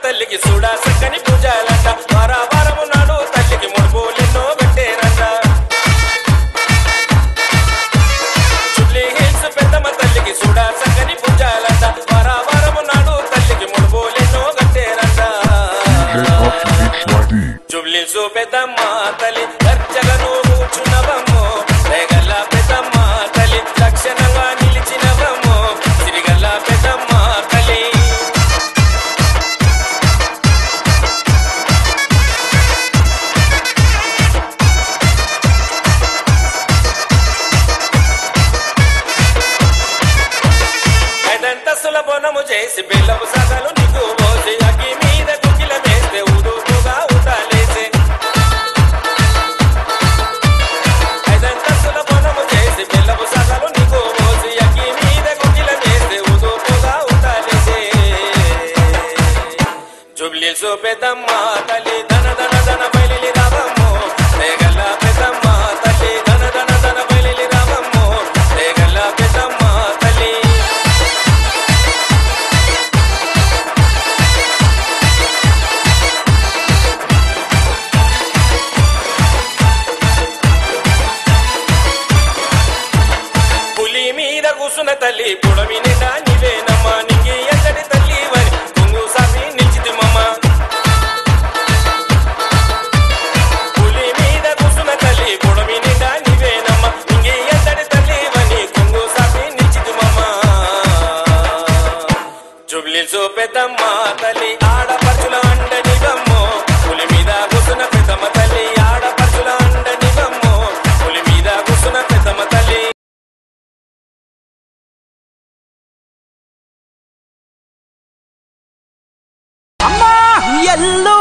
తల్లికి చూడా చక్కని పూజలంట వారము నాడు తల్లికి ముడుపులెన్నో పెట్టేరంట జూబ్లీ హిల్స్ పెద్దమ్మ తల్లికి చూడా చక్కని పూజలంట వారము నాడు తల్లికి ముడుపులెన్నో కట్టేరంట జూబ్లీ హిల్స్ పెద్దమ్మ తల్లి దర్జలను కూర్చున్నవమ్మో రేగల్ల పెద్దమ్మ తల్లి లక్షణంగా నిలిచినవమ్మో సిరిగల్ల పెద్దమ్మ తల్లి ఐదంతస్తుల బోనము చేసి బెల్లపు సగలు నీకు పోసి అగ్గి మీద కుకిల వేస్తే ఉడుకుగా ఉతాలేసే ఐదంతస్తుల బోనము చేసి బెల్లపు సగలు నీకు పోసి అగ్గి మీద కుకిల వేస్తే ఉడుకుగా ఉతాలేసే జూబ్లీ హిల్స్ పెద్దమ్మ తల్లి ధన ధన ధన బయలి రావమ్మో రేగల్ల పెద్దమ్మ తల్లి ధన ధన ధన బయలి రావమ్మో రేగల్ల పెద్దమ్మ తల్లి పులి మీద కూసున్న తల్లి పుడమి నిండా నీవేనమ్మా నింగి ఎంతటి తల్లి వని కొంగు సాసి నిలిచితిమమ్మ పులి మీద కూసున్న తల్లి పుడమి నిండా నీవేనమ్మా నింగి ఎంతటి తల్లి వని కొంగు సాసి నిలిచితిమమ్మ జూబ్లీ హిల్స్ పెద్దమ్మ తల్లి ఆడపడుచుల అండనివమ్మో పులి మీద కూసున్న పెద్దమ్మ తల్లి ఆడపడుచుల అండనివమ్మో పులి మీద కూసున్న పెద్దమ్మ తల్లి అమ్మా ఎల్లో